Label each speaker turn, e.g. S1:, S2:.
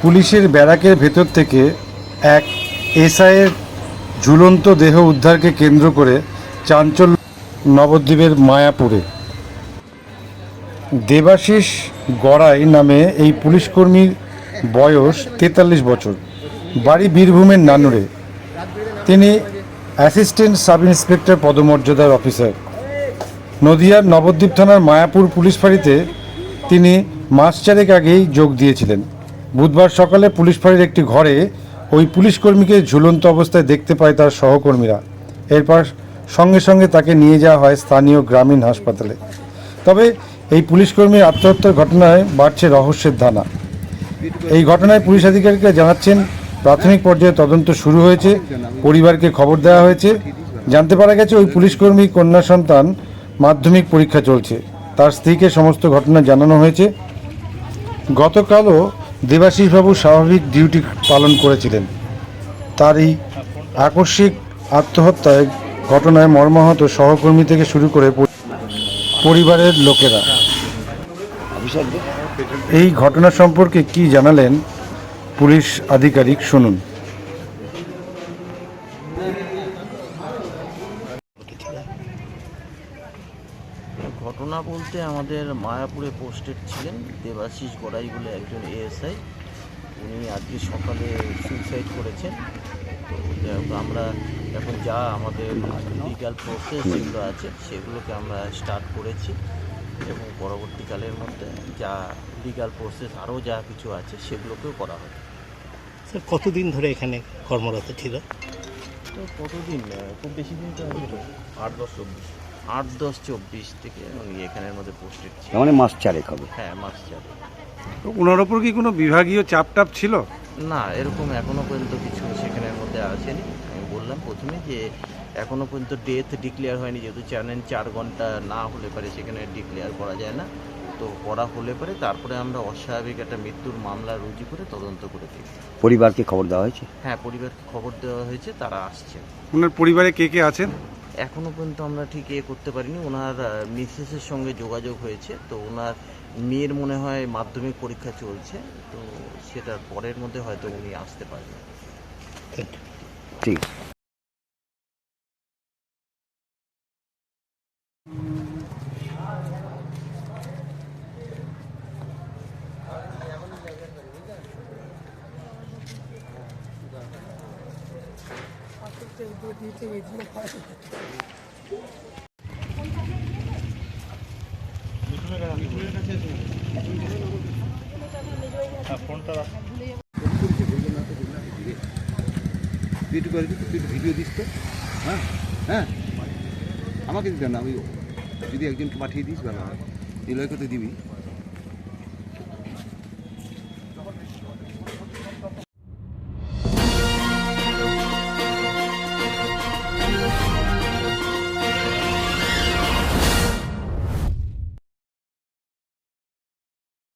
S1: পুলিশের ব্যারাকের ভেতর থেকে এক এসআইয়ের ঝুলন্ত দেহ উদ্ধারকে কেন্দ্র করে চাঞ্চল্য নবদ্বীপের মায়াপুরে। দেবাশিস গড়াই নামে এই পুলিশকর্মীর বয়স 43 বছর, বাড়ি বীরভূমের নানুরে। তিনি অ্যাসিস্ট্যান্ট সাব ইন্সপেক্টর পদমর্যাদার অফিসার। নদিয়ার নবদ্বীপ থানার মায়াপুর পুলিশ ফাঁড়িতে তিনি মাস চারেক আগেই যোগ দিয়েছিলেন। বুধবার সকালে পুলিশ ফাঁড়ির একটি ঘরে ওই পুলিশকর্মীকে ঝুলন্ত অবস্থায় দেখতে পায় তার সহকর্মীরা। এরপর সঙ্গে সঙ্গে তাকে নিয়ে যাওয়া হয় স্থানীয় গ্রামীণ হাসপাতালে। তবে এই পুলিশকর্মীর আত্মহত্যার ঘটনায় বাড়ছে রহস্যের দানা। এই ঘটনায় পুলিশ আধিকারিকরা জানাচ্ছেন, প্রাথমিক পর্যায়ে তদন্ত শুরু হয়েছে, পরিবারকে খবর দেওয়া হয়েছে। জানতে পারা গেছে ওই পুলিশকর্মী কন্যা সন্তান মাধ্যমিক পরীক্ষা চলছে। তার স্ত্রীকে সমস্ত ঘটনা জানানো হয়েছে। গতকালও দেবাশিসবাবু স্বাভাবিক ডিউটি পালন করেছিলেন। তার এই আকস্মিক আত্মহত্যায় ঘটনায় মর্মাহত সহকর্মী থেকে শুরু করে পরিবারের লোকেরা। এই ঘটনা সম্পর্কে কি জানালেন পুলিশ আধিকারিক, শুনুন।
S2: ঘটনা বলতে আমাদের মায়াপুরে পোস্টেড ছিলেন দেবাশিস গড়াই বলে একজন এএসআই। উনি আজকে সকালে সুইসাইড করেছেন। তো আমরা এখন যা আমাদের লিগ্যাল প্রসেস যেগুলো আছে সেগুলোকে আমরা স্টার্ট করেছি এবং পরবর্তীকালের মধ্যে যা লিগ্যাল প্রসেস আরও যা কিছু আছে সেগুলোকেও করা হবে।
S3: স্যার, কতদিন ধরে এখানে কর্মরত ছিল?
S2: তো কতদিন, খুব বেশি দিন তো 8-10-24 থেকে উনি এখানের মধ্যে পোস্টেড ছিল।
S4: মানে মাস চারেক হবে।
S2: হ্যাঁ, মাস চারেক।
S1: ওনার ওপর কি কোনো বিভাগীয় চাপ ছিল?
S2: না, এরকম এখনও পর্যন্ত কিছু সেখানের মধ্যে আসেনি। আমি বললাম প্রথমে যে এখনও পর্যন্ত ডেথ ডিক্লেয়ার হয়নি, যেহেতু জানেন 4 ঘন্টা না হলে পারে সেখানে ডিক্লেয়ার করা যায় না। তো করা হলে পারে তারপরে আমরা অস্বাভাবিক একটা মৃত্যুর মামলা রুজু করে তদন্ত করে দিই।
S4: পরিবারকে খবর দেওয়া হয়েছে?
S2: হ্যাঁ, পরিবারকে খবর দেওয়া হয়েছে, তারা আসছে।
S1: ওনার পরিবারে কে কে আছেন?
S2: এখনও পর্যন্ত আমরা ঠিক করতে পারিনি। ওনার মিসেসের সঙ্গে যোগাযোগ হয়েছে। তো ওনার মেয়ের মনে হয় মাধ্যমিক পরীক্ষা চলছে, তো সেটার পরের মধ্যে হয়তো উনি আসতে পারবেন।
S4: ঠিক।
S5: ভিডিও দিস তো। হ্যাঁ হ্যাঁ, আমাকে দিতে না, আমি যদি একজনকে পাঠিয়ে দিস ভালো হয়। এই লয় করতে দিবি।